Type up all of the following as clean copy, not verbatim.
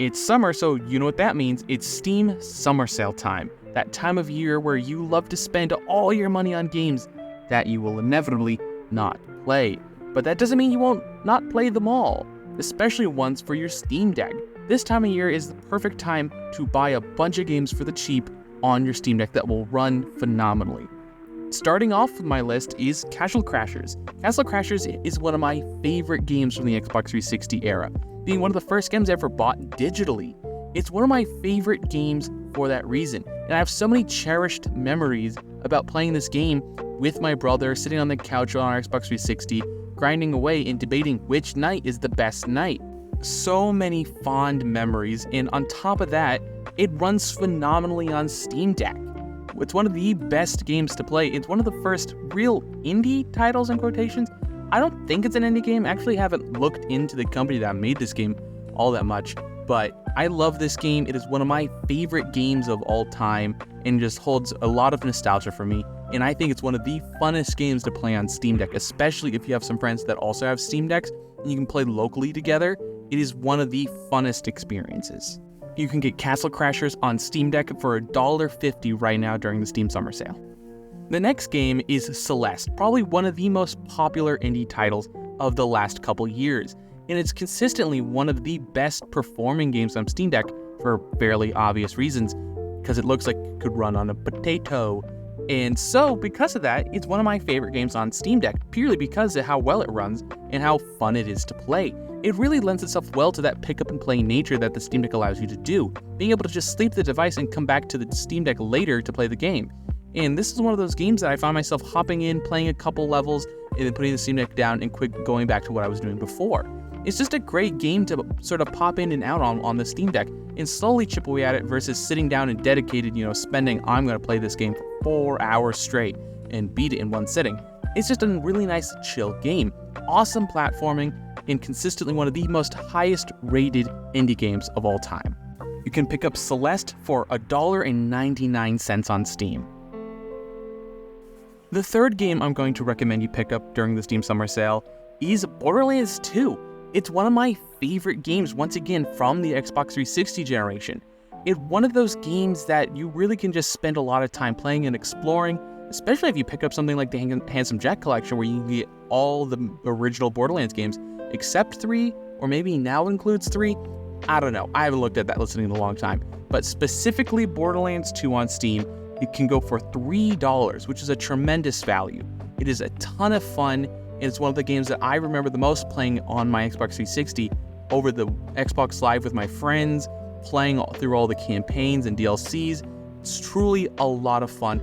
It's summer, so you know what that means. It's Steam Summer Sale time. That time of year where you love to spend all your money on games that you will inevitably not play. But that doesn't mean you won't not play them all, especially ones for your Steam Deck. This time of year is the perfect time to buy a bunch of games for the cheap on your Steam Deck that will run phenomenally. Starting off with my list is Castle Crashers. Castle Crashers is one of my favorite games from the Xbox 360 era, being one of the first games I ever bought digitally. It's one of my favorite games for that reason, and I have so many cherished memories about playing this game with my brother, sitting on the couch on our Xbox 360, grinding away and debating which night is the best night. So many fond memories, and on top of that, it runs phenomenally on Steam Deck. It's one of the best games to play. It's one of the first real indie titles in quotations. I don't think it's an indie game. I actually haven't looked into the company that made this game all that much, but I love this game. It is one of my favorite games of all time and just holds a lot of nostalgia for me. And I think it's one of the funnest games to play on Steam Deck, especially if you have some friends that also have Steam Decks and you can play locally together. It is one of the funnest experiences. You can get Castle Crashers on Steam Deck for $1.50 right now during the Steam Summer Sale. The next game is Celeste, probably one of the most popular indie titles of the last couple years, and it's consistently one of the best performing games on Steam Deck for fairly obvious reasons, because it looks like it could run on a potato. And so, because of that, it's one of my favorite games on Steam Deck, purely because of how well it runs and how fun it is to play. It really lends itself well to that pick up and play nature that the Steam Deck allows you to do, being able to just sleep the device and come back to the Steam Deck later to play the game. And this is one of those games that I find myself hopping in, playing a couple levels, and then putting the Steam Deck down and quick going back to what I was doing before. It's just a great game to sort of pop in and out on the Steam Deck and slowly chip away at it versus sitting down and dedicated, spending, I'm going to play this game for 4 hours straight and beat it in one sitting. It's just a really nice, chill game. Awesome platforming, and consistently one of the most highest rated indie games of all time. You can pick up Celeste for $1.99 on Steam. The third game I'm going to recommend you pick up during the Steam Summer Sale is Borderlands 2. It's one of my favorite games, once again, from the Xbox 360 generation. It's one of those games that you really can just spend a lot of time playing and exploring, especially if you pick up something like the Handsome Jack collection, where you can get all the original Borderlands games, except 3, or maybe now includes 3. I don't know. I haven't looked at that listing in a long time. But specifically Borderlands 2 on Steam, it can go for $3, which is a tremendous value. It is a ton of fun, and it's one of the games that I remember the most playing on my Xbox 360 over the Xbox Live with my friends, playing through all the campaigns and DLCs. It's truly a lot of fun.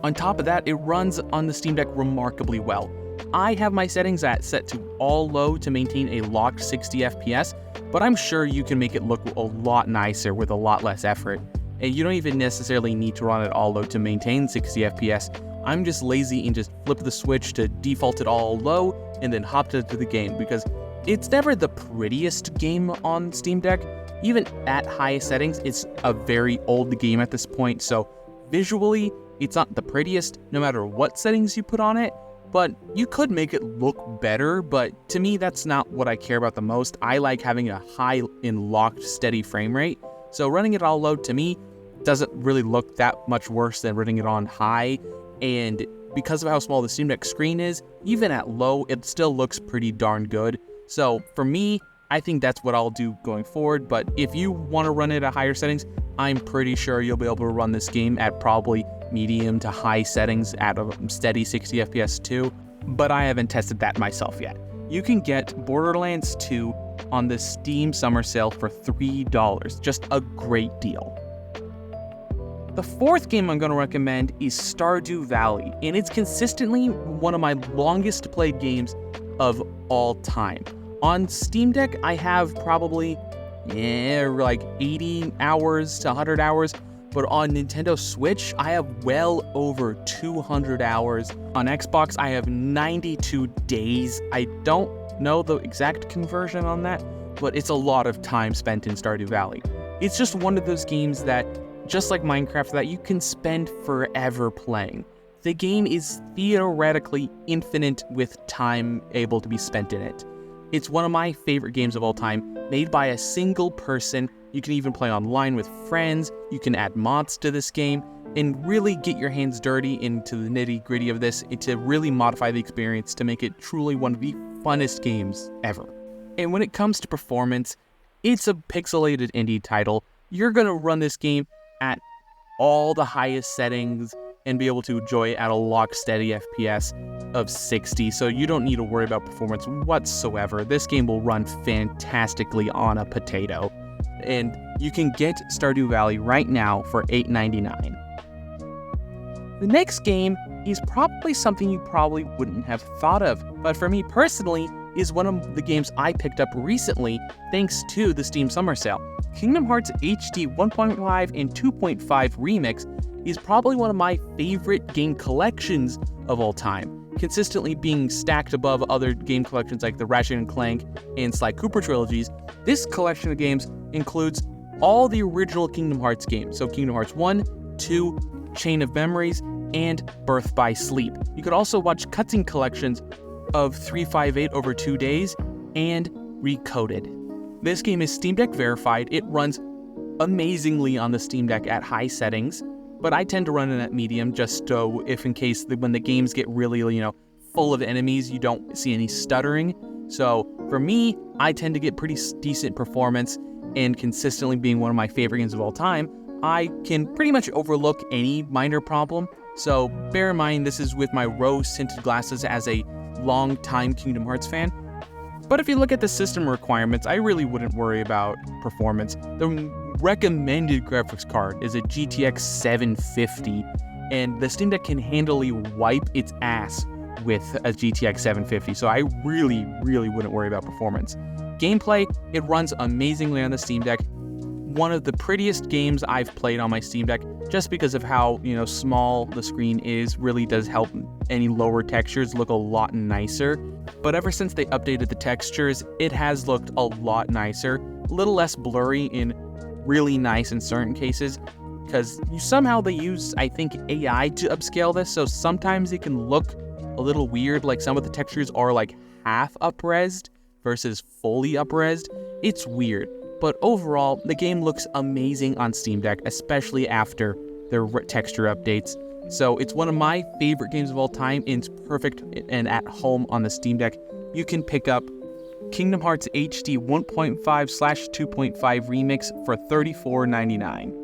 On top of that, it runs on the Steam Deck remarkably well. I have my settings set to all low to maintain a locked 60 FPS, but I'm sure you can make it look a lot nicer with a lot less effort. And you don't even necessarily need to run it all low to maintain 60 FPS. I'm just lazy and just flip the switch to default it all low and then hopped into the game, because it's never the prettiest game on Steam Deck. Even at high settings, it's a very old game at this point, so visually, it's not the prettiest no matter what settings you put on it. But you could make it look better, but to me, that's not what I care about the most. I like having a high and locked steady frame rate. So running it all low to me doesn't really look that much worse than running it on high. And because of how small the Steam Deck screen is, even at low, it still looks pretty darn good. So for me, I think that's what I'll do going forward. But if you want to run it at higher settings, I'm pretty sure you'll be able to run this game at probably medium to high settings at a steady 60 FPS too, but I haven't tested that myself yet. You can get Borderlands 2 on the Steam Summer Sale for $3, just a great deal. The fourth game I'm going to recommend is Stardew Valley, and it's consistently one of my longest played games of all time. On Steam Deck, I have probably like 80 hours to 100 hours, but on Nintendo Switch, I have well over 200 hours. On Xbox, I have 92 days. I don't know the exact conversion on that, but it's a lot of time spent in Stardew Valley. It's just one of those games that, just like Minecraft, that you can spend forever playing. The game is theoretically infinite with time able to be spent in it. It's one of my favorite games of all time, made by a single person. You can even play online with friends, you can add mods to this game, and really get your hands dirty into the nitty-gritty of this to really modify the experience to make it truly one of the funnest games ever. And when it comes to performance, it's a pixelated indie title. You're going to run this game at all the highest settings and be able to enjoy it at a lock-steady FPS of 60, so you don't need to worry about performance whatsoever. This game will run fantastically on a potato. And you can get Stardew Valley right now for $8.99. The next game is probably something you probably wouldn't have thought of, but for me personally, is one of the games I picked up recently thanks to the Steam Summer Sale. Kingdom Hearts HD 1.5 and 2.5 Remix is probably one of my favorite game collections of all time, consistently being stacked above other game collections like the Ratchet & Clank and Sly Cooper trilogies. This collection of games includes all the original Kingdom Hearts games, so Kingdom Hearts 1, 2, Chain of Memories, and Birth by Sleep. You could also watch cutscene collections of 358 over 2 days and Recoded. This game is Steam Deck verified. It runs amazingly on the Steam Deck at high settings, but I tend to run it at medium just so if in case when the games get really, full of enemies, you don't see any stuttering. So for me, I tend to get pretty decent performance, and consistently being one of my favorite games of all time, I can pretty much overlook any minor problem. So bear in mind, this is with my rose-tinted glasses as a long-time Kingdom Hearts fan. But if you look at the system requirements, I really wouldn't worry about performance. The recommended graphics card is a GTX 750, and the Steam Deck can handily wipe its ass with a GTX 750, so I really wouldn't worry about performance. Gameplay, it runs amazingly on the Steam Deck. One of the prettiest games I've played on my Steam Deck, just because of how, small the screen is, really does help any lower textures look a lot nicer. But ever since they updated the textures, it has looked a lot nicer, a little less blurry in really nice in certain cases, because somehow they use, I think, AI to upscale this, so sometimes it can look a little weird, like some of the textures are like half up-resed versus fully up-resed. It's weird. But overall, the game looks amazing on Steam Deck, especially after their texture updates. So it's one of my favorite games of all time, and it's perfect and at home on the Steam Deck. You can pick up Kingdom Hearts HD 1.5/2.5 Remix for $34.99.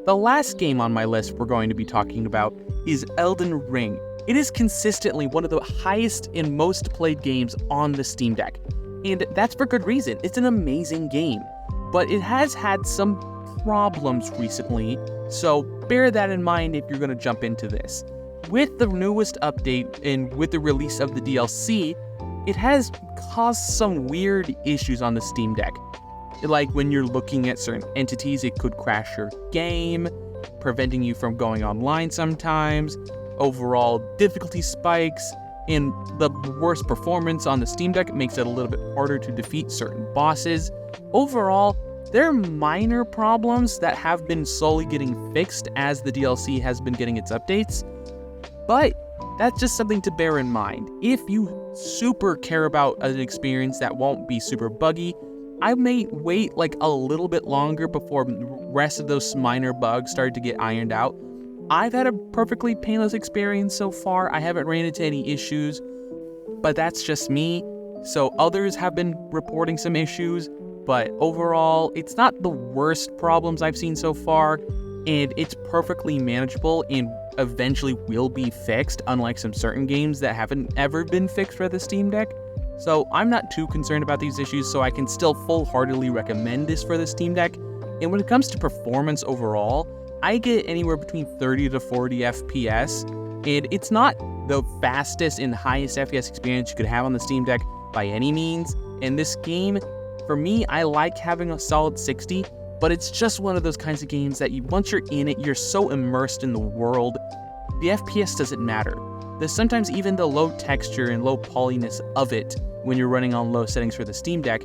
The last game on my list we're going to be talking about is Elden Ring. It is consistently one of the highest and most played games on the Steam Deck. And that's for good reason. It's an amazing game, but it has had some problems recently, so bear that in mind if you're going to jump into this. With the newest update and with the release of the DLC, it has caused some weird issues on the Steam Deck. Like when you're looking at certain entities, it could crash your game, preventing you from going online sometimes, overall difficulty spikes, and the worst performance on the Steam Deck makes it a little bit harder to defeat certain bosses. Overall, there are minor problems that have been slowly getting fixed as the DLC has been getting its updates, but that's just something to bear in mind. If you super care about an experience that won't be super buggy, I may wait like a little bit longer before the rest of those minor bugs start to get ironed out. I've had a perfectly painless experience so far. I haven't ran into any issues, but that's just me. So others have been reporting some issues, but overall, it's not the worst problems I've seen so far, and it's perfectly manageable and eventually will be fixed, unlike some certain games that haven't ever been fixed for the Steam Deck. So I'm not too concerned about these issues, so I can still full-heartedly recommend this for the Steam Deck. And when it comes to performance overall, I get anywhere between 30 to 40 FPS, and it's not the fastest and highest FPS experience you could have on the Steam Deck by any means. And this game, for me, I like having a solid 60, but it's just one of those kinds of games that once you're in it, you're so immersed in the world, the FPS doesn't matter. There's sometimes even the low texture and low polyness of it when you're running on low settings for the Steam Deck,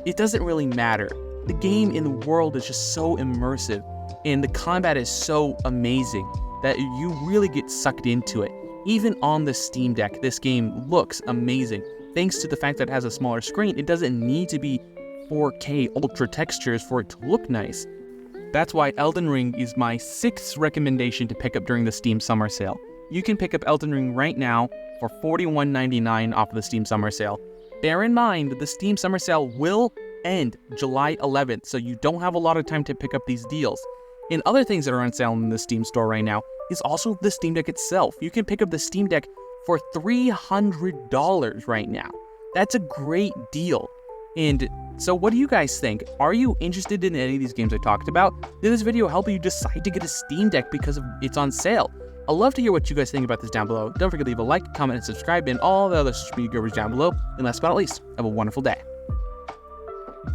it doesn't really matter. The game in the world is just so immersive, and the combat is so amazing that you really get sucked into it. Even on the Steam Deck, this game looks amazing. thanks to the fact that it has a smaller screen, it doesn't need to be 4K ultra textures for it to look nice. That's why Elden Ring is my 6th recommendation to pick up during the Steam Summer Sale. You can pick up Elden Ring right now for $41.99 off of the Steam Summer Sale. Bear in mind, the Steam Summer Sale will end July 11th, so you don't have a lot of time to pick up these deals. And other things that are on sale in the Steam store right now is also the Steam Deck itself. You can pick up the Steam Deck for $300 right now. That's a great deal. And so what do you guys think? Are you interested in any of these games I talked about? Did this video help you decide to get a Steam Deck because it's on sale? I'd love to hear what you guys think about this down below. Don't forget to leave a like, comment, and subscribe, and all the other social media gurus down below. And last but not least, have a wonderful day.